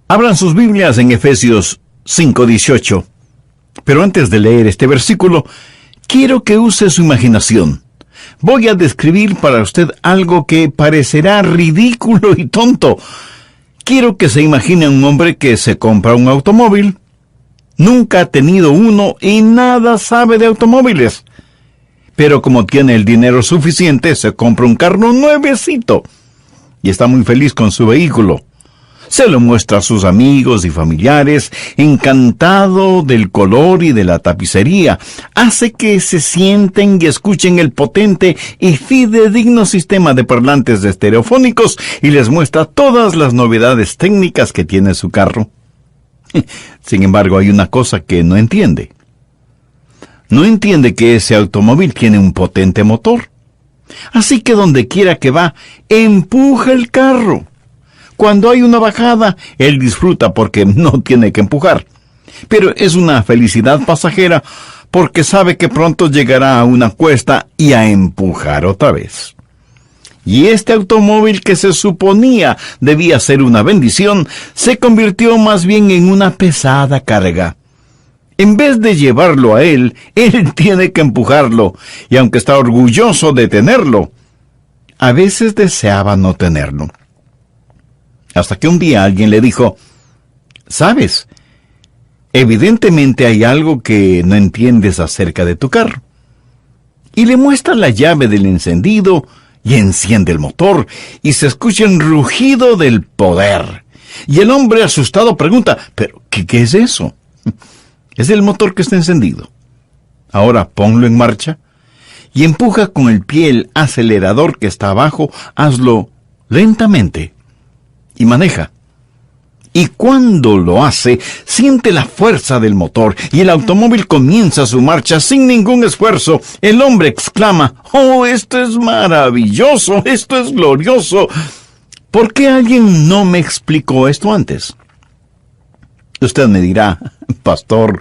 Abran sus Biblias en Efesios 5:18. Pero antes de leer este versículo, quiero que use su imaginación. Voy a describir para usted algo que parecerá ridículo y tonto. Quiero que se imagine un hombre que se compra un automóvil. Nunca ha tenido uno y nada sabe de automóviles. Pero como tiene el dinero suficiente, se compra un carro nuevecito. Y está muy feliz con su vehículo. Se lo muestra a sus amigos y familiares, encantado del color y de la tapicería. Hace que se sienten y escuchen el potente y fidedigno sistema de parlantes estereofónicos y les muestra todas las novedades técnicas que tiene su carro. Sin embargo, hay una cosa que no entiende. No entiende que ese automóvil tiene un potente motor. Así que donde quiera que va, empuja el carro. Cuando hay una bajada, él disfruta porque no tiene que empujar. Pero es una felicidad pasajera porque sabe que pronto llegará a una cuesta y a empujar otra vez. Y este automóvil que se suponía debía ser una bendición, se convirtió más bien en una pesada carga. En vez de llevarlo a él tiene que empujarlo, y aunque está orgulloso de tenerlo, a veces deseaba no tenerlo. Hasta que un día alguien le dijo, ¿sabes? Evidentemente hay algo que no entiendes acerca de tu carro. Y le muestra la llave del encendido y enciende el motor y se escucha el rugido del poder. Y el hombre asustado pregunta, ¿pero qué es eso? Es el motor que está encendido. Ahora ponlo en marcha y empuja con el pie el acelerador que está abajo. Hazlo lentamente y maneja. Y cuando lo hace, siente la fuerza del motor y el automóvil comienza su marcha sin ningún esfuerzo. El hombre exclama, ¡oh, esto es maravilloso! ¡Esto es glorioso! ¿Por qué alguien no me explicó esto antes? Usted me dirá, pastor,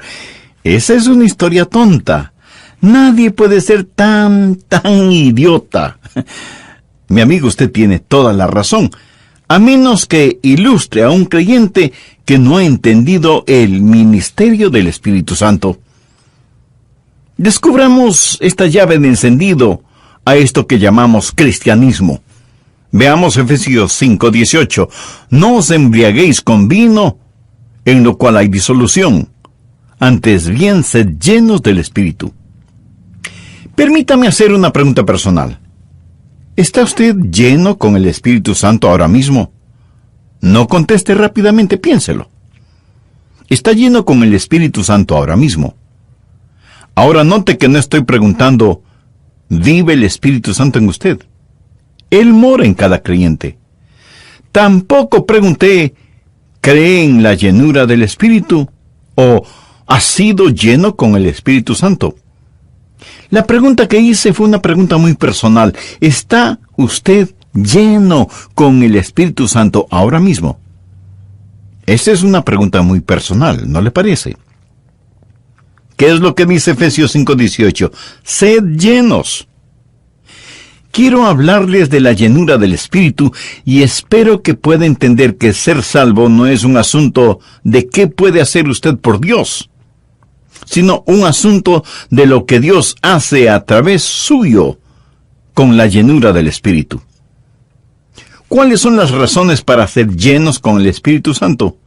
esa es una historia tonta. Nadie puede ser tan idiota. Mi amigo, usted tiene toda la razón. A menos que ilustre a un creyente que no ha entendido el ministerio del Espíritu Santo. Descubramos esta llave de encendido a esto que llamamos cristianismo. Veamos Efesios 5:18. No os embriaguéis con vino, en lo cual hay disolución. Antes bien, sed llenos del Espíritu. Permítame hacer una pregunta personal. ¿Está usted lleno con el Espíritu Santo ahora mismo? No conteste rápidamente, piénselo. ¿Está lleno con el Espíritu Santo ahora mismo? Ahora note que no estoy preguntando, ¿vive el Espíritu Santo en usted? Él mora en cada creyente. Tampoco pregunté, ¿cree en la llenura del Espíritu? ¿O ha sido lleno con el Espíritu Santo? La pregunta que hice fue una pregunta muy personal. ¿Está usted lleno con el Espíritu Santo ahora mismo? Esa es una pregunta muy personal, ¿no le parece? ¿Qué es lo que dice Efesios 5:18? Sed llenos. Quiero hablarles de la llenura del Espíritu y espero que pueda entender que ser salvo no es un asunto de qué puede hacer usted por Dios, sino un asunto de lo que Dios hace a través suyo con la llenura del Espíritu. ¿Cuáles son las razones para ser llenos con el Espíritu Santo?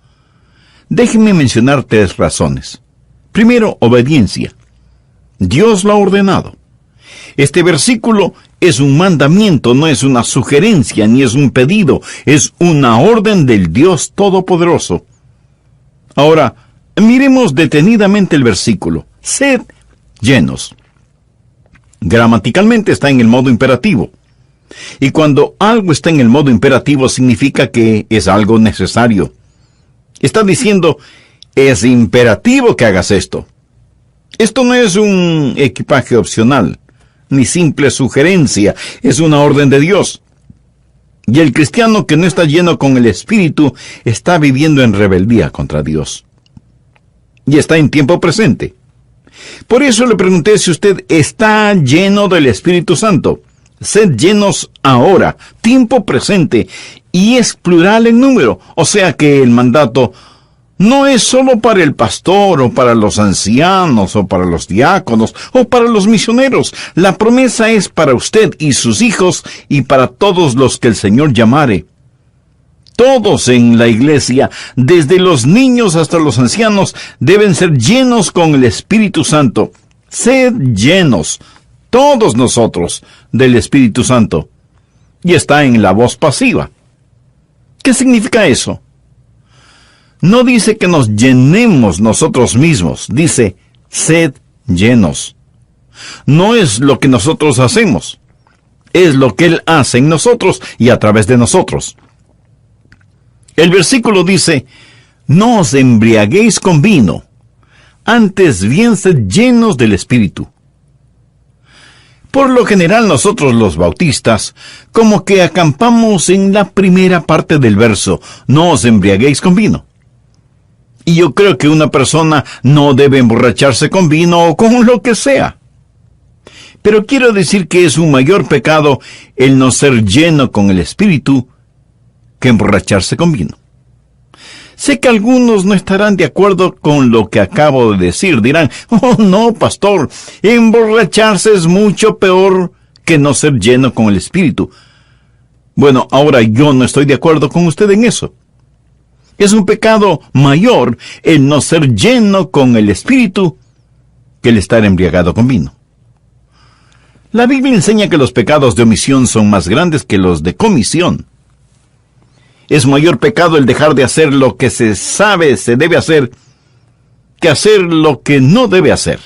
Déjenme mencionar 3 razones. Primero, obediencia. Dios lo ha ordenado. Este versículo es un mandamiento, no es una sugerencia ni es un pedido, es una orden del Dios Todopoderoso. Ahora, miremos detenidamente el versículo. Sed llenos. Gramaticalmente está en el modo imperativo. Y cuando algo está en el modo imperativo significa que es algo necesario. Está diciendo, es imperativo que hagas esto. Esto no es un equipaje opcional, ni simple sugerencia, es una orden de Dios. Y el cristiano que no está lleno con el Espíritu está viviendo en rebeldía contra Dios. Y está en tiempo presente. Por eso le pregunté si usted está lleno del Espíritu Santo. Sed llenos ahora, tiempo presente, y es plural en número, o sea que el mandato no es solo para el pastor o para los ancianos o para los diáconos o para los misioneros. La promesa es para usted y sus hijos y para todos los que el Señor llamare. Todos en la iglesia, desde los niños hasta los ancianos, deben ser llenos con el Espíritu Santo. Sed llenos, todos nosotros, del Espíritu Santo. Y está en la voz pasiva. ¿Qué significa eso? No dice que nos llenemos nosotros mismos, dice, sed llenos. No es lo que nosotros hacemos, es lo que Él hace en nosotros y a través de nosotros. El versículo dice, no os embriaguéis con vino, antes bien sed llenos del Espíritu. Por lo general nosotros los bautistas, como que acampamos en la primera parte del verso, no os embriaguéis con vino. Y yo creo que una persona no debe emborracharse con vino o con lo que sea. Pero quiero decir que es un mayor pecado el no ser lleno con el Espíritu que emborracharse con vino. Sé que algunos no estarán de acuerdo con lo que acabo de decir. Dirán, oh no, pastor, emborracharse es mucho peor que no ser lleno con el Espíritu. Bueno, ahora yo no estoy de acuerdo con usted en eso. Es un pecado mayor el no ser lleno con el Espíritu que el estar embriagado con vino. La Biblia enseña que los pecados de omisión son más grandes que los de comisión. Es mayor pecado el dejar de hacer lo que se sabe se debe hacer que hacer lo que no debe hacer.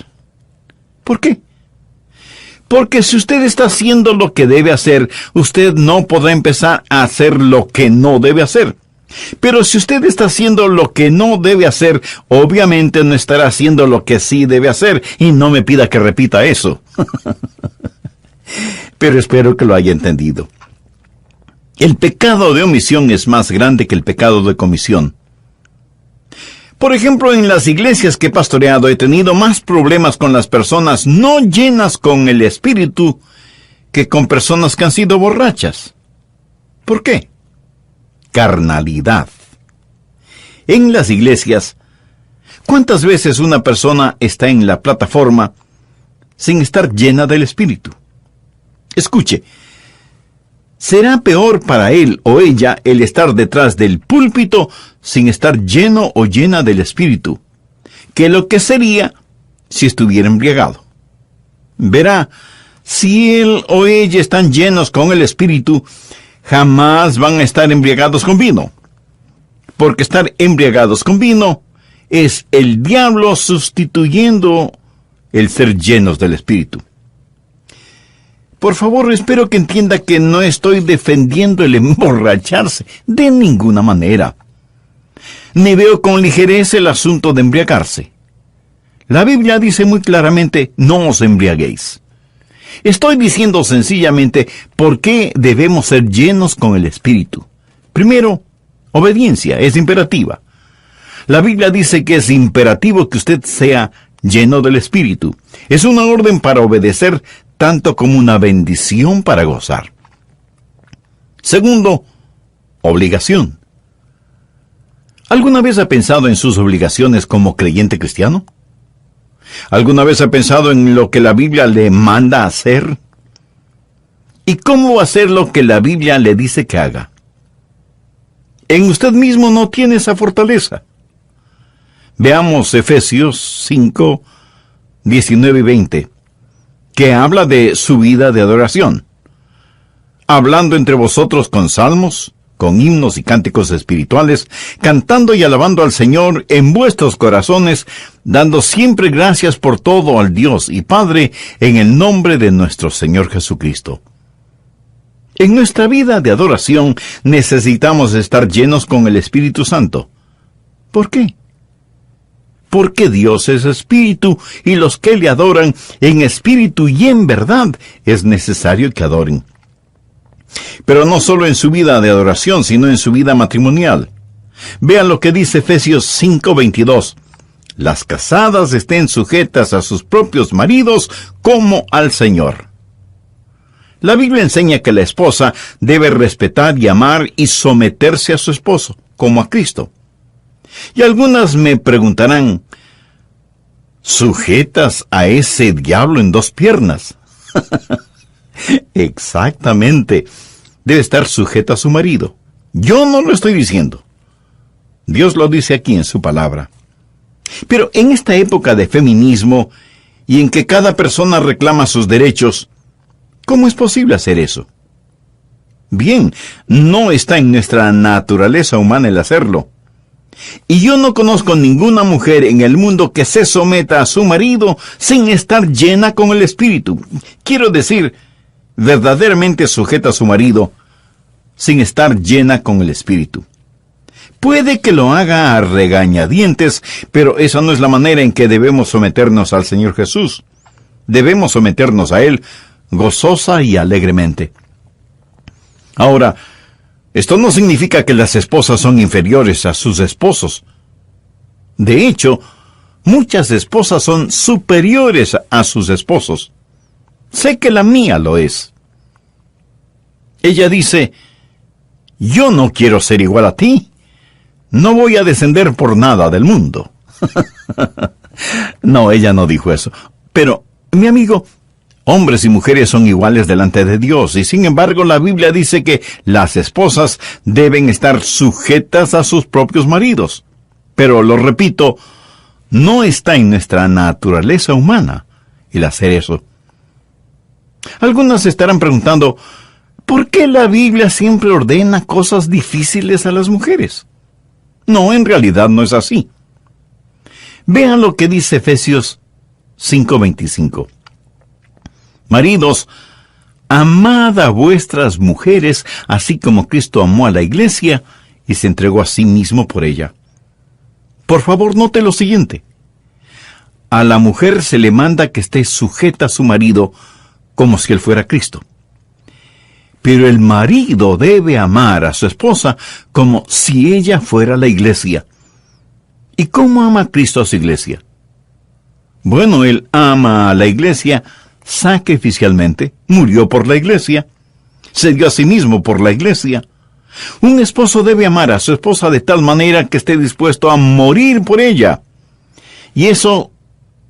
¿Por qué? Porque si usted está haciendo lo que debe hacer, usted no podrá empezar a hacer lo que no debe hacer. Pero si usted está haciendo lo que no debe hacer, obviamente no estará haciendo lo que sí debe hacer. Y no me pida que repita eso. Pero espero que lo haya entendido. El pecado de omisión es más grande que el pecado de comisión. Por ejemplo, en las iglesias que he pastoreado he tenido más problemas con las personas no llenas con el Espíritu que con personas que han sido borrachas. ¿Por qué? Carnalidad. En las iglesias, ¿cuántas veces una persona está en la plataforma sin estar llena del Espíritu? Escuche, será peor para él o ella el estar detrás del púlpito sin estar lleno o llena del Espíritu, que lo que sería si estuviera embriagado. Verá, si él o ella están llenos con el Espíritu, jamás van a estar embriagados con vino. Porque estar embriagados con vino es el diablo sustituyendo el ser llenos del Espíritu. Por favor, espero que entienda que no estoy defendiendo el emborracharse de ninguna manera. Ni veo con ligereza el asunto de embriagarse. La Biblia dice muy claramente, no os embriaguéis. Estoy diciendo sencillamente por qué debemos ser llenos con el Espíritu. Primero, obediencia, es imperativa. La Biblia dice que es imperativo que usted sea lleno del Espíritu. Es una orden para obedecer, tanto como una bendición para gozar. Segundo, obligación. ¿Alguna vez ha pensado en sus obligaciones como creyente cristiano? ¿Alguna vez ha pensado en lo que la Biblia le manda hacer? ¿Y cómo hacer lo que la Biblia le dice que haga? En usted mismo no tiene esa fortaleza. Veamos Efesios 5, 19 y 20, que habla de su vida de adoración. Hablando entre vosotros con salmos, con himnos y cánticos espirituales, cantando y alabando al Señor en vuestros corazones, dando siempre gracias por todo al Dios y Padre, en el nombre de nuestro Señor Jesucristo. En nuestra vida de adoración necesitamos estar llenos con el Espíritu Santo. ¿Por qué? Porque Dios es espíritu, y los que le adoran en espíritu y en verdad es necesario que adoren. Pero no solo en su vida de adoración, sino en su vida matrimonial. Vean lo que dice Efesios 5:22. Las casadas estén sujetas a sus propios maridos como al Señor. La Biblia enseña que la esposa debe respetar y amar y someterse a su esposo, como a Cristo. Y algunas me preguntarán, ¿sujetas a ese diablo en dos piernas? Exactamente. Debe estar sujeta a su marido. Yo no lo estoy diciendo. Dios lo dice aquí en su palabra. Pero en esta época de feminismo y en que cada persona reclama sus derechos, ¿cómo es posible hacer eso? Bien, no está en nuestra naturaleza humana el hacerlo. Y yo no conozco ninguna mujer en el mundo que se someta a su marido sin estar llena con el Espíritu. Quiero decir, verdaderamente sujeta a su marido sin estar llena con el Espíritu. Puede que lo haga a regañadientes, pero esa no es la manera en que debemos someternos al Señor Jesús. Debemos someternos a Él gozosa y alegremente. Ahora, esto no significa que las esposas son inferiores a sus esposos. De hecho, muchas esposas son superiores a sus esposos. Sé que la mía lo es. Ella dice, yo no quiero ser igual a ti. No voy a descender por nada del mundo. No, ella no dijo eso. Pero, mi amigo, hombres y mujeres son iguales delante de Dios, y sin embargo la Biblia dice que las esposas deben estar sujetas a sus propios maridos. Pero, lo repito, no está en nuestra naturaleza humana el hacer eso. Algunos estarán preguntando, ¿por qué la Biblia siempre ordena cosas difíciles a las mujeres? No, en realidad no es así. Vean lo que dice Efesios 5:25. Maridos, amad a vuestras mujeres, así como Cristo amó a la iglesia y se entregó a sí mismo por ella. Por favor, note lo siguiente. A la mujer se le manda que esté sujeta a su marido como si él fuera Cristo. Pero el marido debe amar a su esposa como si ella fuera la iglesia. ¿Y cómo ama Cristo a su iglesia? Bueno, Él ama a la iglesia sacrificialmente, murió por la iglesia, se dio a sí mismo por la iglesia. Un esposo debe amar a su esposa de tal manera que esté dispuesto a morir por ella. Y eso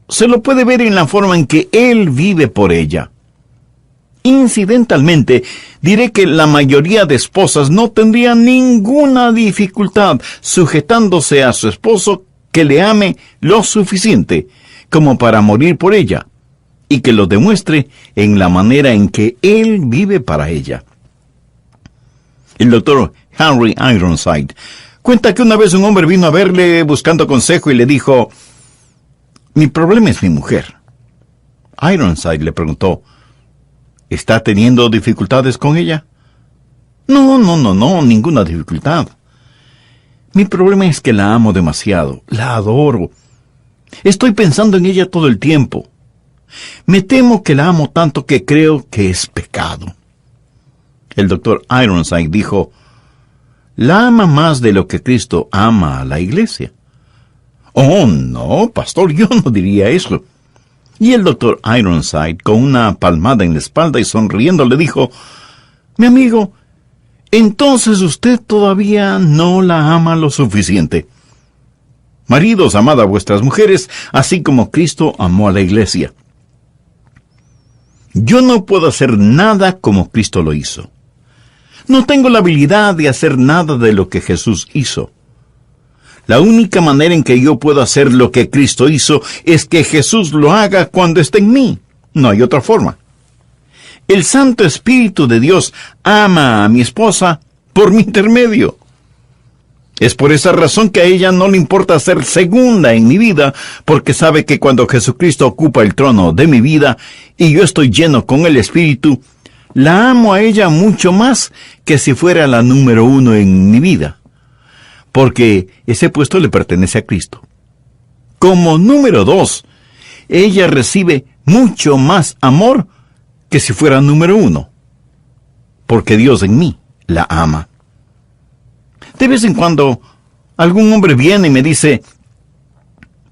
se lo puede ver en la forma en que él vive por ella. Incidentalmente, diré que la mayoría de esposas no tendrían ninguna dificultad sujetándose a su esposo que le ame lo suficiente como para morir por ella, y que lo demuestre en la manera en que él vive para ella. El doctor Henry Ironside cuenta que una vez un hombre vino a verle buscando consejo y le dijo, mi problema es mi mujer. Ironside le preguntó, ¿está teniendo dificultades con ella? No, ninguna dificultad. Mi problema es que la amo demasiado, la adoro. Estoy pensando en ella todo el tiempo. Me temo que la amo tanto que creo que es pecado. El doctor Ironside dijo, la ama más de lo que Cristo ama a la iglesia. Oh, no, pastor, yo no diría eso. Y el doctor Ironside, con una palmada en la espalda y sonriendo, le dijo, mi amigo, entonces usted todavía no la ama lo suficiente. Maridos, amad a vuestras mujeres, así como Cristo amó a la iglesia. Yo no puedo hacer nada como Cristo lo hizo. No tengo la habilidad de hacer nada de lo que Jesús hizo. La única manera en que yo puedo hacer lo que Cristo hizo es que Jesús lo haga cuando esté en mí. No hay otra forma. El Santo Espíritu de Dios ama a mi esposa por mi intermedio. Es por esa razón que a ella no le importa ser segunda en mi vida, porque sabe que cuando Jesucristo ocupa el trono de mi vida y yo estoy lleno con el Espíritu, la amo a ella mucho más que si fuera la número 1 en mi vida, porque ese puesto le pertenece a Cristo. Como número 2, ella recibe mucho más amor que si fuera número 1, porque Dios en mí la ama. De vez en cuando, algún hombre viene y me dice,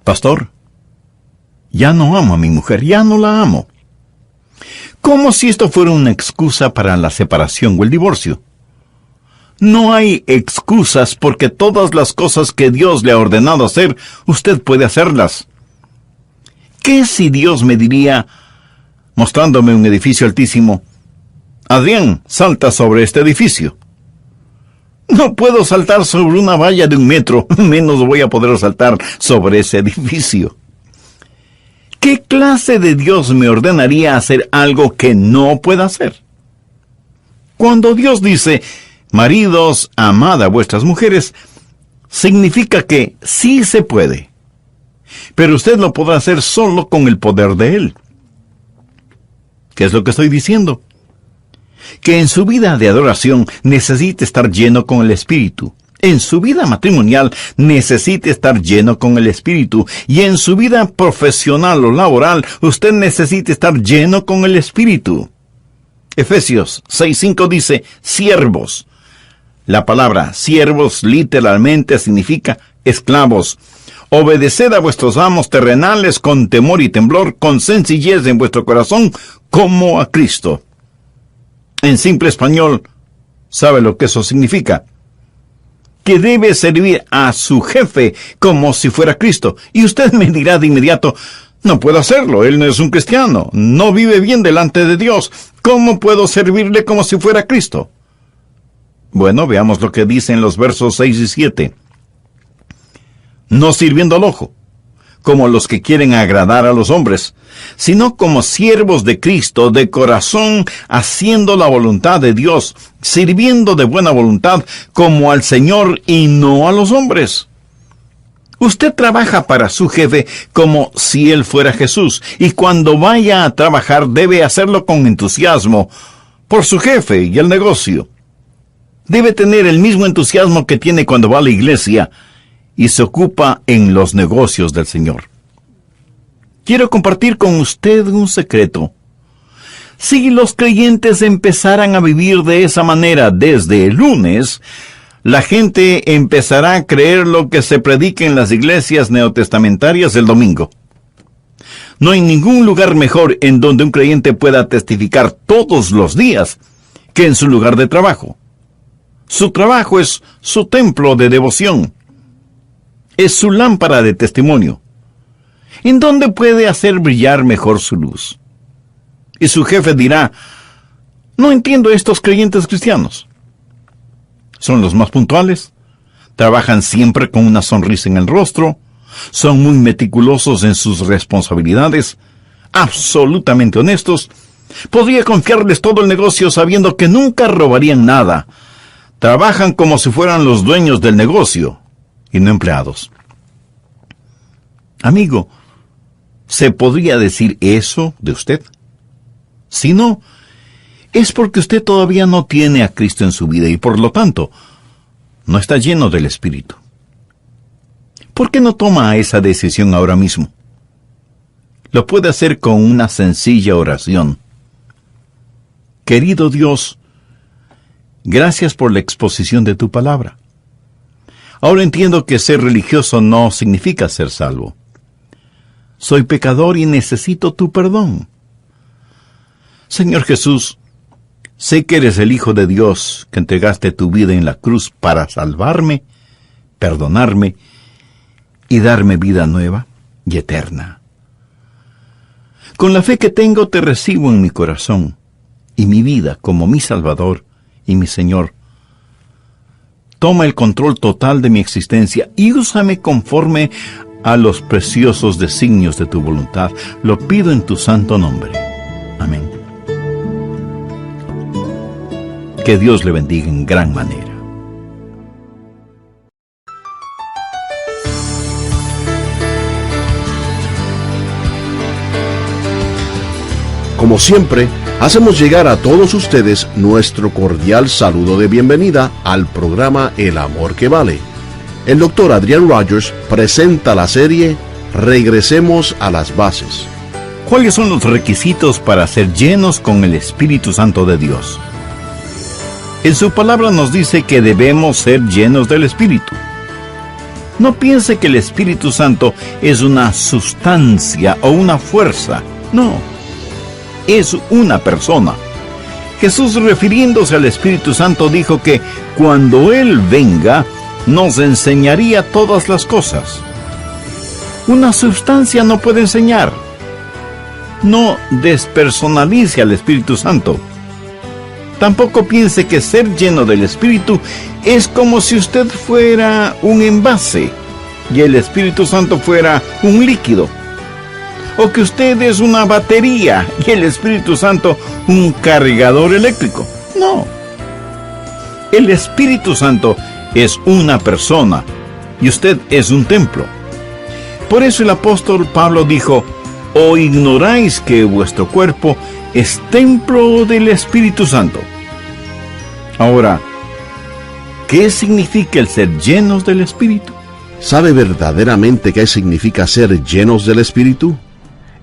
pastor, ya no amo a mi mujer, ya no la amo. Como si esto fuera una excusa para la separación o el divorcio. No hay excusas porque todas las cosas que Dios le ha ordenado hacer, usted puede hacerlas. ¿Qué si Dios me diría, mostrándome un edificio altísimo, Adrián, salta sobre este edificio? No puedo saltar sobre una valla de 1 metro, menos voy a poder saltar sobre ese edificio. ¿Qué clase de Dios me ordenaría hacer algo que no pueda hacer? Cuando Dios dice, maridos, amad a vuestras mujeres, significa que sí se puede. Pero usted lo podrá hacer solo con el poder de Él. ¿Qué es lo que estoy diciendo? Que en su vida de adoración necesite estar lleno con el Espíritu. En su vida matrimonial necesite estar lleno con el Espíritu. Y en su vida profesional o laboral usted necesita estar lleno con el Espíritu. Efesios 6:5 dice, siervos. La palabra siervos literalmente significa esclavos. Obedeced a vuestros amos terrenales con temor y temblor, con sencillez en vuestro corazón, como a Cristo. En simple español, ¿sabe lo que eso significa? Que debe servir a su jefe como si fuera Cristo. Y usted me dirá de inmediato, no puedo hacerlo, él no es un cristiano, no vive bien delante de Dios. ¿Cómo puedo servirle como si fuera Cristo? Bueno, veamos lo que dice en los versos 6 y 7. No sirviendo al ojo, como los que quieren agradar a los hombres, sino como siervos de Cristo, de corazón, haciendo la voluntad de Dios, sirviendo de buena voluntad, como al Señor y no a los hombres. Usted trabaja para su jefe como si él fuera Jesús, y cuando vaya a trabajar debe hacerlo con entusiasmo, por su jefe y el negocio. Debe tener el mismo entusiasmo que tiene cuando va a la iglesia, y se ocupa en los negocios del Señor. Quiero compartir con usted un secreto. Si los creyentes empezaran a vivir de esa manera desde el lunes, la gente empezará a creer lo que se predica en las iglesias neotestamentarias el domingo. No hay ningún lugar mejor en donde un creyente pueda testificar todos los días que en su lugar de trabajo. Su trabajo es su templo de devoción. Es su lámpara de testimonio. ¿En dónde puede hacer brillar mejor su luz? Y su jefe dirá, no entiendo a estos creyentes cristianos. Son los más puntuales, trabajan siempre con una sonrisa en el rostro, son muy meticulosos en sus responsabilidades, absolutamente honestos. Podría confiarles todo el negocio sabiendo que nunca robarían nada. Trabajan como si fueran los dueños del negocio y no empleados. Amigo, ¿se podría decir eso de usted? Si no, es porque usted todavía no tiene a Cristo en su vida y por lo tanto, no está lleno del Espíritu. ¿Por qué no toma esa decisión ahora mismo? Lo puede hacer con una sencilla oración. Querido Dios, gracias por la exposición de tu palabra. Ahora entiendo que ser religioso no significa ser salvo. Soy pecador y necesito tu perdón. Señor Jesús, sé que eres el Hijo de Dios, que entregaste tu vida en la cruz para salvarme, perdonarme y darme vida nueva y eterna. Con la fe que tengo te recibo en mi corazón y mi vida como mi Salvador y mi Señor. Toma el control total de mi existencia y úsame conforme a los preciosos designios de tu voluntad. Lo pido en tu santo nombre. Amén. Que Dios le bendiga en gran manera. Como siempre, hacemos llegar a todos ustedes nuestro cordial saludo de bienvenida al programa El Amor que Vale. El Dr. Adrian Rogers presenta la serie Regresemos a las Bases. ¿Cuáles son los requisitos para ser llenos con el Espíritu Santo de Dios? En su palabra nos dice que debemos ser llenos del Espíritu. No piense que el Espíritu Santo es una sustancia o una fuerza. No. es una persona. Jesús, refiriéndose al Espíritu Santo, dijo que cuando Él venga, nos enseñaría todas las cosas. Una sustancia no puede enseñar. No despersonalice al Espíritu Santo. Tampoco piense que ser lleno del Espíritu es como si usted fuera un envase y el Espíritu Santo fuera un líquido. O que usted es una batería y el Espíritu Santo un cargador eléctrico. No. El Espíritu Santo es una persona y usted es un templo. Por eso el apóstol Pablo dijo: ¿o ignoráis que vuestro cuerpo es templo del Espíritu Santo? Ahora, ¿qué significa el ser llenos del Espíritu? ¿Sabe verdaderamente qué significa ser llenos del Espíritu?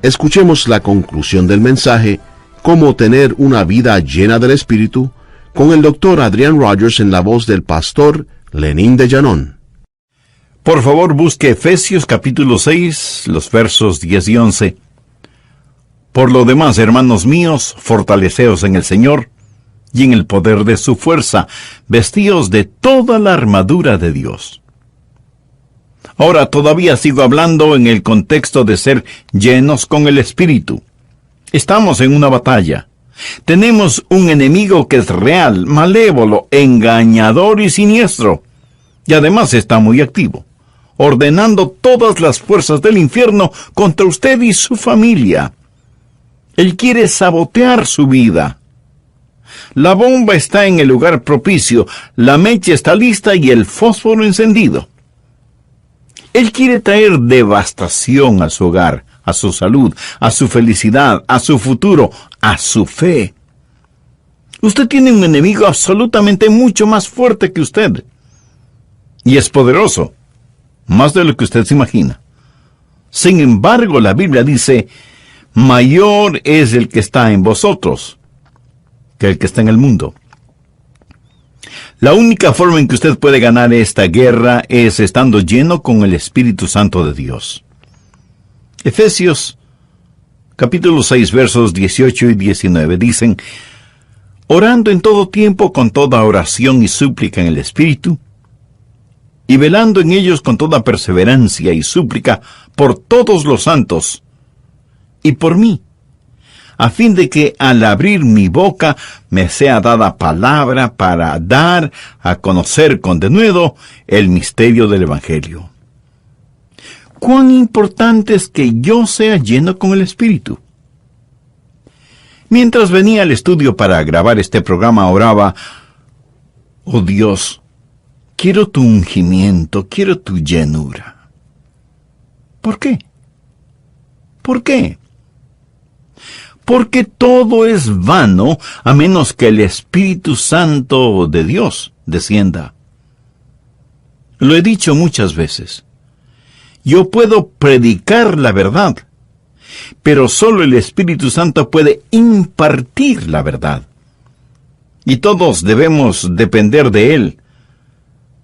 Escuchemos la conclusión del mensaje, Cómo tener una vida llena del Espíritu, con el Dr. Adrian Rogers en la voz del pastor Lenín de Llanón. Por favor, busque Efesios capítulo 6, los versos 10 y 11. Por lo demás, hermanos míos, fortaleceos en el Señor y en el poder de su fuerza, vestíos de toda la armadura de Dios. Ahora todavía sigo hablando en el contexto de ser llenos con el Espíritu. Estamos en una batalla. Tenemos un enemigo que es real, malévolo, engañador y siniestro. Y además está muy activo, ordenando todas las fuerzas del infierno contra usted y su familia. Él quiere sabotear su vida. La bomba está en el lugar propicio, la mecha está lista y el fósforo encendido. Él quiere traer devastación a su hogar, a su salud, a su felicidad, a su futuro, a su fe. Usted tiene un enemigo absolutamente mucho más fuerte que usted. Y es poderoso, más de lo que usted se imagina. Sin embargo, la Biblia dice: mayor es el que está en vosotros que el que está en el mundo. La única forma en que usted puede ganar esta guerra es estando lleno con el Espíritu Santo de Dios. Efesios capítulo 6 versos 18 y 19 dicen: orando en todo tiempo con toda oración y súplica en el Espíritu, y velando en ellos con toda perseverancia y súplica por todos los santos, y por mí, a fin de que al abrir mi boca me sea dada palabra para dar a conocer con denuedo el misterio del Evangelio. ¿Cuán importante es que yo sea lleno con el Espíritu? Mientras venía al estudio para grabar este programa, oraba: oh Dios, quiero tu ungimiento, quiero tu llenura. ¿Por qué? ¿Por qué? Porque todo es vano a menos que el Espíritu Santo de Dios descienda. Lo he dicho muchas veces. Yo puedo predicar la verdad, pero solo el Espíritu Santo puede impartir la verdad. Y todos debemos depender de Él.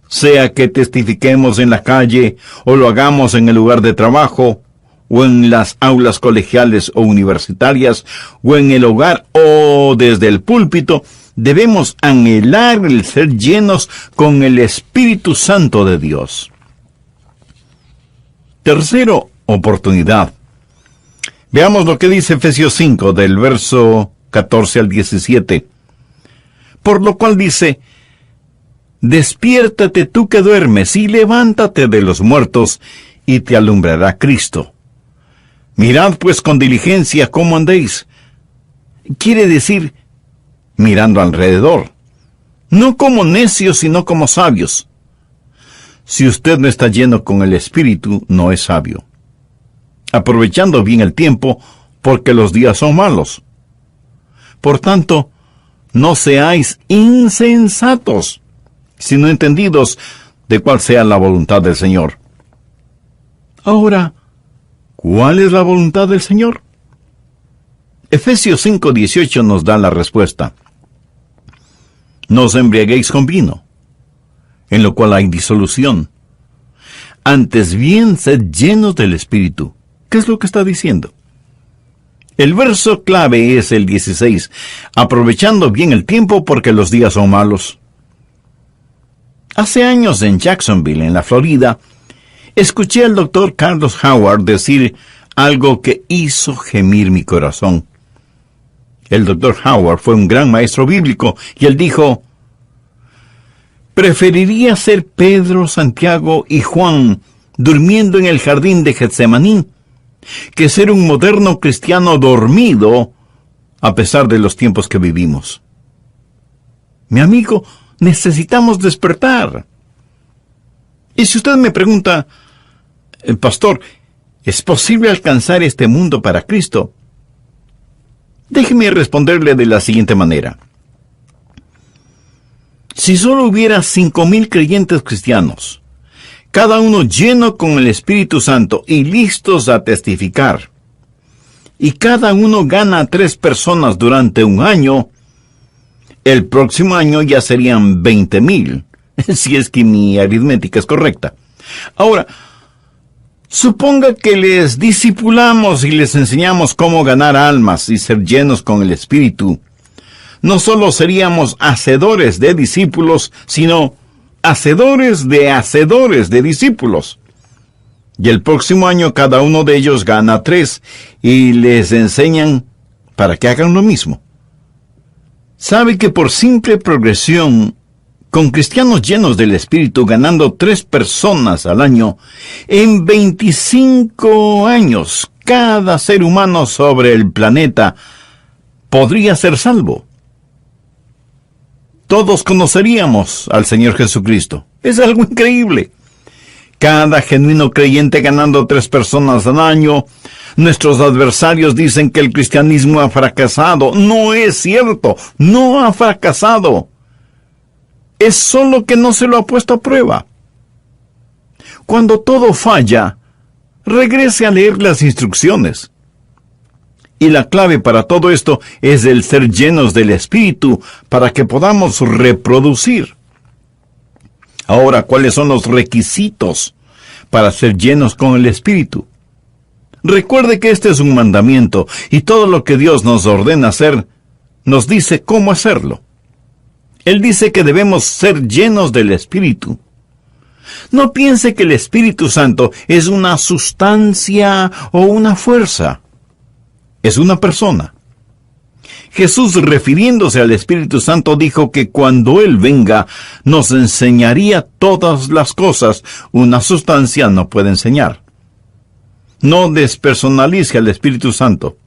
Sea que testifiquemos en la calle, o lo hagamos en el lugar de trabajo, o en las aulas colegiales o universitarias, o en el hogar, o desde el púlpito, debemos anhelar el ser llenos con el Espíritu Santo de Dios. Tercero, oportunidad. Veamos lo que dice Efesios 5, del verso 14 al 17. Por lo cual dice: despiértate tú que duermes, y levántate de los muertos, y te alumbrará Cristo. Mirad pues con diligencia cómo andéis. Quiere decir, mirando alrededor. No como necios, sino como sabios. Si usted no está lleno con el Espíritu, no es sabio. Aprovechando bien el tiempo, porque los días son malos. Por tanto, no seáis insensatos, sino entendidos de cuál sea la voluntad del Señor. Ahora, ¿cuál es la voluntad del Señor? Efesios 5:18 nos da la respuesta. No os embriaguéis con vino, en lo cual hay disolución. Antes bien, sed llenos del Espíritu. ¿Qué es lo que está diciendo? El verso clave es el 16, aprovechando bien el tiempo porque los días son malos. Hace años en Jacksonville, en la Florida, escuché al doctor Carlos Howard decir algo que hizo gemir mi corazón. El doctor Howard fue un gran maestro bíblico y él dijo: preferiría ser Pedro, Santiago y Juan durmiendo en el jardín de Getsemaní que ser un moderno cristiano dormido a pesar de los tiempos que vivimos. Mi amigo, necesitamos despertar. Y si usted me pregunta, pastor, ¿es posible alcanzar este mundo para Cristo? Déjeme responderle de la siguiente manera. Si solo hubiera 5,000 creyentes cristianos, cada uno lleno con el Espíritu Santo y listos a testificar, y cada uno gana a 3 personas durante un año, el próximo año ya serían 20,000, si es que mi aritmética es correcta. Ahora, suponga que les discipulamos y les enseñamos cómo ganar almas y ser llenos con el Espíritu. No solo seríamos hacedores de discípulos, sino hacedores de discípulos. Y el próximo año cada uno de ellos gana 3 y les enseñan para que hagan lo mismo. ¿Sabe que por simple progresión, con cristianos llenos del Espíritu ganando 3 personas al año, en 25 años cada ser humano sobre el planeta podría ser salvo? Todos conoceríamos al Señor Jesucristo. Es algo increíble. Cada genuino creyente ganando 3 personas al año. Nuestros adversarios dicen que el cristianismo ha fracasado. No es cierto. No ha fracasado. Es solo que no se lo ha puesto a prueba. Cuando todo falla, regrese a leer las instrucciones. Y la clave para todo esto es el ser llenos del Espíritu para que podamos reproducir. Ahora, ¿cuáles son los requisitos para ser llenos con el Espíritu? Recuerde que este es un mandamiento y todo lo que Dios nos ordena hacer, nos dice cómo hacerlo. Él dice que debemos ser llenos del Espíritu. No piense que el Espíritu Santo es una sustancia o una fuerza. Es una persona. Jesús, refiriéndose al Espíritu Santo, dijo que cuando Él venga, nos enseñaría todas las cosas. Una sustancia no puede enseñar. No despersonalice al Espíritu Santo.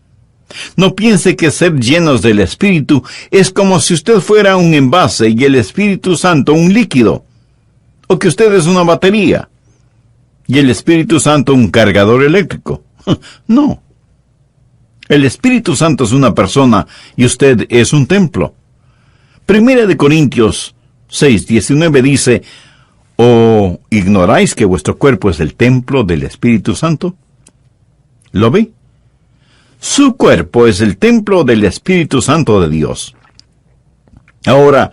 No piense que ser llenos del Espíritu es como si usted fuera un envase y el Espíritu Santo un líquido, o que usted es una batería y el Espíritu Santo un cargador eléctrico. No. El Espíritu Santo es una persona y usted es un templo. 1 Corintios 6:19 dice: ¿O ignoráis que vuestro cuerpo es el templo del Espíritu Santo? ¿Lo ve? Su cuerpo es el templo del Espíritu Santo de Dios. Ahora,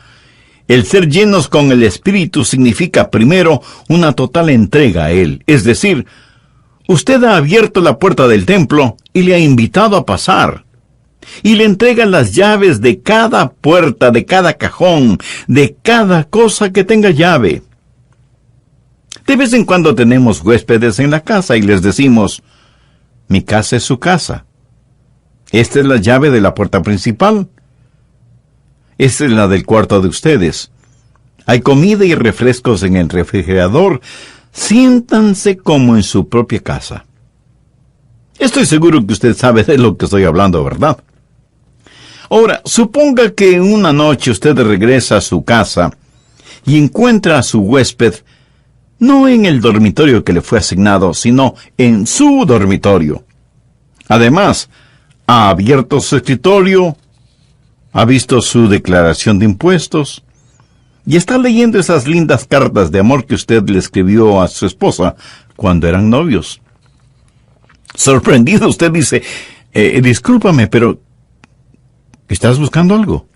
el ser llenos con el Espíritu significa primero una total entrega a Él, es decir, usted ha abierto la puerta del templo y le ha invitado a pasar. Y le entrega las llaves de cada puerta, de cada cajón, de cada cosa que tenga llave. De vez en cuando tenemos huéspedes en la casa y les decimos: mi casa es su casa. Esta es la llave de la puerta principal. Esta es la del cuarto de ustedes. Hay comida y refrescos en el refrigerador. Siéntanse como en su propia casa. Estoy seguro que usted sabe de lo que estoy hablando, ¿verdad? Ahora, suponga que una noche usted regresa a su casa y encuentra a su huésped no en el dormitorio que le fue asignado, sino en su dormitorio. Además, ha abierto su escritorio, ha visto su declaración de impuestos y está leyendo esas lindas cartas de amor que usted le escribió a su esposa cuando eran novios. Sorprendido, usted dice: discúlpame, pero ¿estás buscando algo?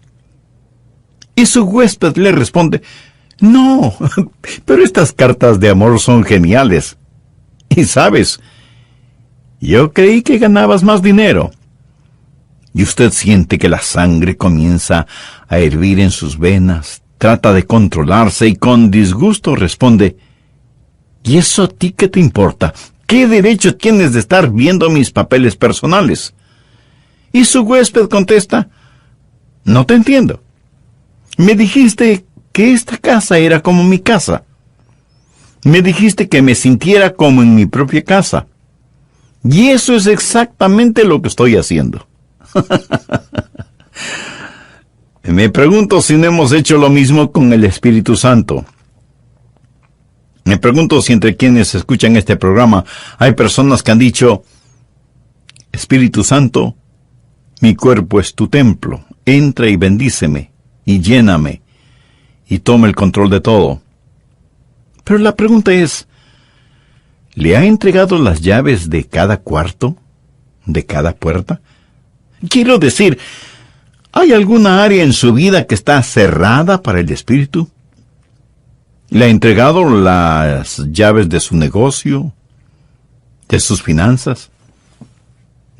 Y su huésped le responde: no, pero estas cartas de amor son geniales. Y sabes, yo creí que ganabas más dinero. y usted siente que la sangre comienza a hervir en sus venas, trata de controlarse y con disgusto responde: ¿y eso a ti qué te importa? ¿Qué derecho tienes de estar viendo mis papeles personales? Y su huésped contesta: no te entiendo. Me dijiste que esta casa era como mi casa. Me dijiste que me sintiera como en mi propia casa. Y eso es exactamente lo que estoy haciendo. Me pregunto si no hemos hecho lo mismo con el Espíritu Santo. Me pregunto si entre quienes escuchan este programa hay personas que han dicho: Espíritu Santo, mi cuerpo es tu templo, entra y bendíceme, y lléname, y toma el control de todo. Pero la pregunta es: ¿le ha entregado las llaves de cada cuarto, de cada puerta? Quiero decir, ¿hay alguna área en su vida que está cerrada para el Espíritu? ¿Le ha entregado las llaves de su negocio, de sus finanzas,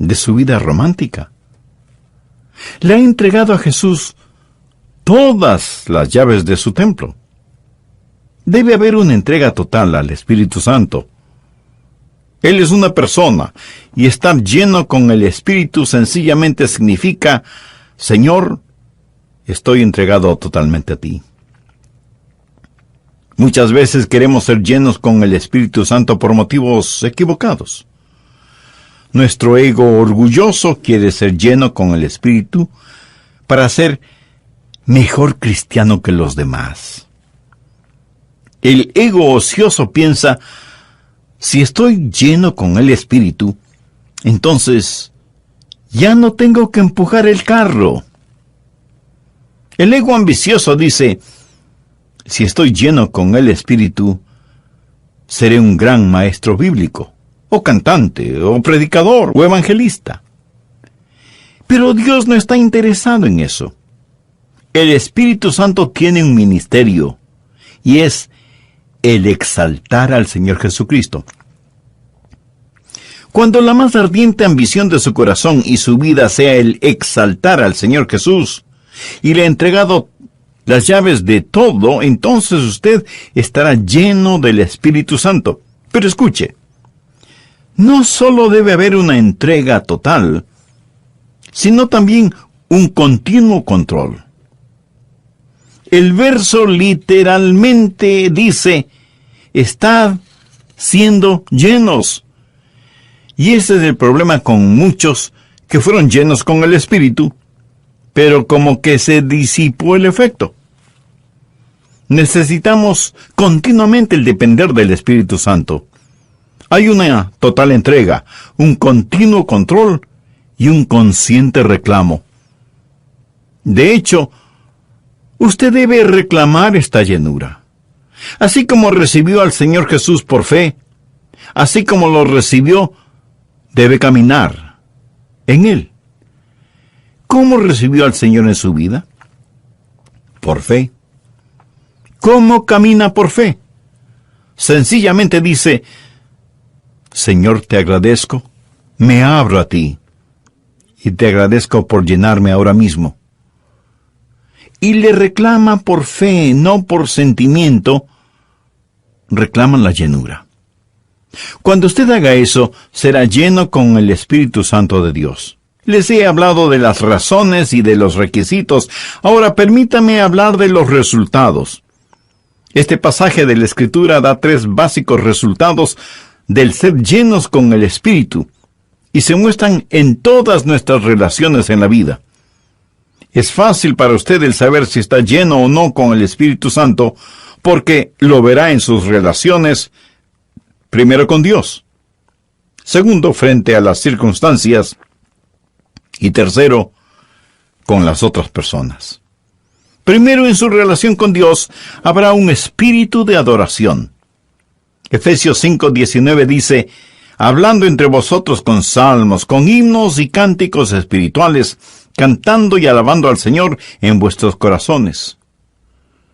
de su vida romántica? ¿Le ha entregado a Jesús todas las llaves de su templo? Debe haber una entrega total al Espíritu Santo. Él es una persona, y estar lleno con el Espíritu sencillamente significa: Señor, estoy entregado totalmente a ti. Muchas veces queremos ser llenos con el Espíritu Santo por motivos equivocados. Nuestro ego orgulloso quiere ser lleno con el Espíritu para ser mejor cristiano que los demás. El ego ocioso piensa: si estoy lleno con el Espíritu, entonces ya no tengo que empujar el carro. El ego ambicioso dice: si estoy lleno con el Espíritu, seré un gran maestro bíblico, o cantante, o predicador, o evangelista. Pero Dios no está interesado en eso. El Espíritu Santo tiene un ministerio, y es el exaltar al Señor Jesucristo. Cuando la más ardiente ambición de su corazón y su vida sea el exaltar al Señor Jesús, y le ha entregado las llaves de todo, entonces usted estará lleno del Espíritu Santo. Pero escuche, no solo debe haber una entrega total, sino también un continuo control. El verso literalmente dice: estad siendo llenos. Y ese es el problema con muchos que fueron llenos con el Espíritu, pero como que se disipó el efecto. Necesitamos continuamente el depender del Espíritu Santo. Hay una total entrega, un continuo control y un consciente reclamo. De hecho, usted debe reclamar esta llenura. Así como recibió al Señor Jesús por fe, así como lo recibió, debe caminar en Él. ¿Cómo recibió al Señor en su vida? Por fe. ¿Cómo camina por fe? Sencillamente dice: Señor, te agradezco, me abro a ti, y te agradezco por llenarme ahora mismo. Y le reclama por fe, no por sentimiento, reclaman la llenura. Cuando usted haga eso, será lleno con el Espíritu Santo de Dios. Les he hablado de las razones y de los requisitos. Ahora permítame hablar de los resultados. Este pasaje de la Escritura da 3 básicos resultados del ser llenos con el Espíritu, y se muestran en todas nuestras relaciones en la vida. Es fácil para usted el saber si está lleno o no con el Espíritu Santo, porque lo verá en sus relaciones, primero con Dios, segundo frente a las circunstancias, y tercero con las otras personas. Primero, en su relación con Dios, habrá un espíritu de adoración. Efesios 5:19 dice: hablando entre vosotros con salmos, con himnos y cánticos espirituales, cantando y alabando al Señor en vuestros corazones.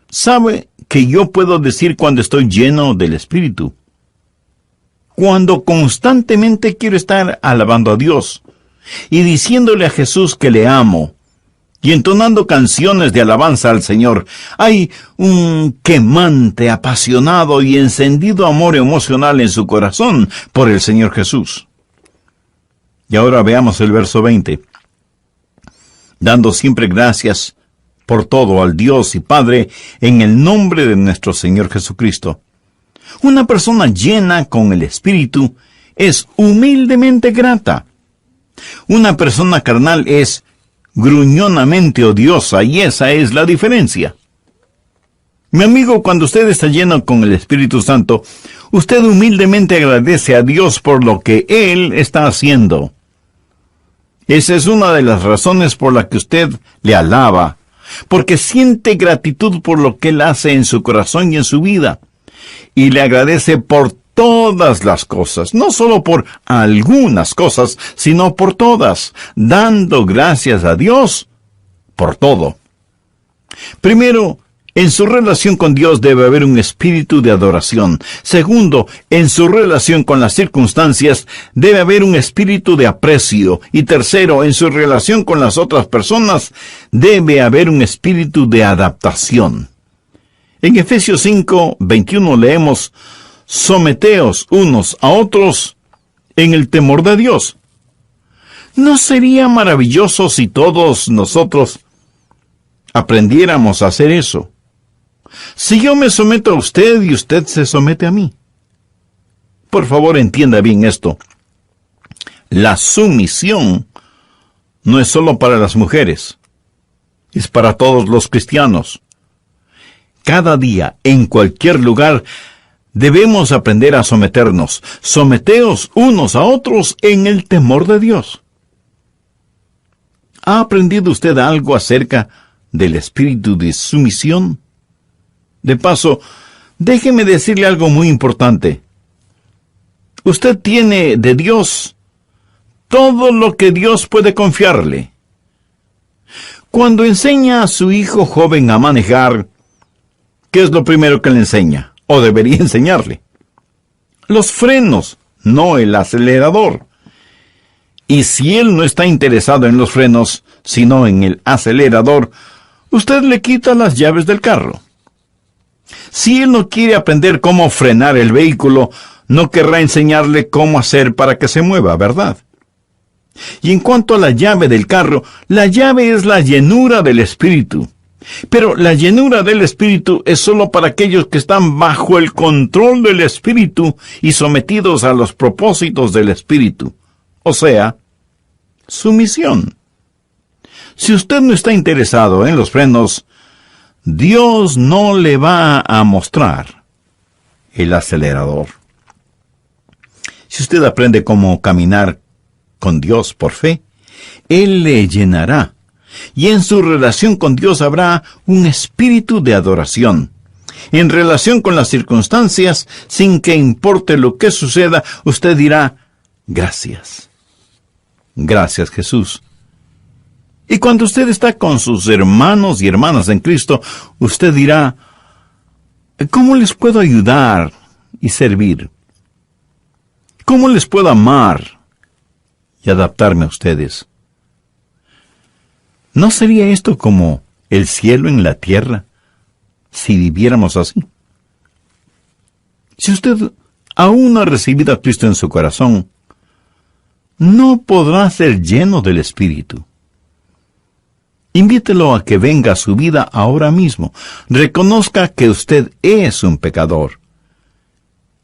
¿Sabe que yo puedo decir cuando estoy lleno del Espíritu? Cuando constantemente quiero estar alabando a Dios, y diciéndole a Jesús que le amo, y entonando canciones de alabanza al Señor, hay un quemante, apasionado y encendido amor emocional en su corazón por el Señor Jesús. Y ahora veamos el verso 20. Dando siempre gracias por todo al Dios y Padre en el nombre de nuestro Señor Jesucristo. Una persona llena con el Espíritu es humildemente grata. Una persona carnal es gruñonamente odiosa, y esa es la diferencia. Mi amigo, cuando usted está lleno con el Espíritu Santo, usted humildemente agradece a Dios por lo que Él está haciendo. Esa es una de las razones por la que usted le alaba, porque siente gratitud por lo que Él hace en su corazón y en su vida, y le agradece por todas las cosas, no solo por algunas cosas, sino por todas, dando gracias a Dios por todo. Primero, en su relación con Dios debe haber un espíritu de adoración. Segundo, en su relación con las circunstancias debe haber un espíritu de aprecio. Y tercero, en su relación con las otras personas debe haber un espíritu de adaptación. En Efesios 5:21 leemos: someteos unos a otros en el temor de Dios. ¿No sería maravilloso si todos nosotros aprendiéramos a hacer eso? Si yo me someto a usted y usted se somete a mí. Por favor, entienda bien esto. La sumisión no es solo para las mujeres, es para todos los cristianos. Cada día, en cualquier lugar, debemos aprender a someternos. Someteos unos a otros en el temor de Dios. ¿Ha aprendido usted algo acerca del espíritu de sumisión? De paso, déjeme decirle algo muy importante. Usted tiene de Dios todo lo que Dios puede confiarle. Cuando enseña a su hijo joven a manejar, ¿qué es lo primero que le enseña? O debería enseñarle. Los frenos, no el acelerador. Y si él no está interesado en los frenos, sino en el acelerador, usted le quita las llaves del carro. Si él no quiere aprender cómo frenar el vehículo, no querrá enseñarle cómo hacer para que se mueva, ¿verdad? Y en cuanto a la llave del carro, la llave es la llenura del Espíritu. Pero la llenura del Espíritu es solo para aquellos que están bajo el control del Espíritu y sometidos a los propósitos del Espíritu. O sea, sumisión. Si usted no está interesado en los frenos, Dios no le va a mostrar el acelerador. Si usted aprende cómo caminar con Dios por fe, Él le llenará. Y en su relación con Dios habrá un espíritu de adoración. En relación con las circunstancias, sin que importe lo que suceda, usted dirá: gracias. Gracias, Jesús. Y cuando usted está con sus hermanos y hermanas en Cristo, usted dirá: ¿cómo les puedo ayudar y servir? ¿Cómo les puedo amar y adaptarme a ustedes? ¿No sería esto como el cielo en la tierra si viviéramos así? Si usted aún no ha recibido a Cristo en su corazón, no podrá ser lleno del Espíritu. Invítelo a que venga a su vida ahora mismo. Reconozca que usted es un pecador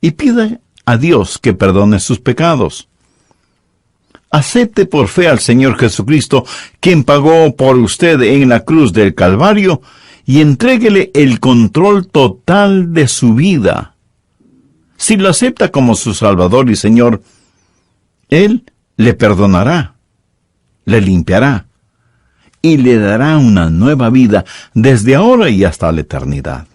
y pida a Dios que perdone sus pecados. Acepte por fe al Señor Jesucristo, quien pagó por usted en la cruz del Calvario, y entréguele el control total de su vida. Si lo acepta como su Salvador y Señor, Él le perdonará, le limpiará y le dará una nueva vida desde ahora y hasta la eternidad.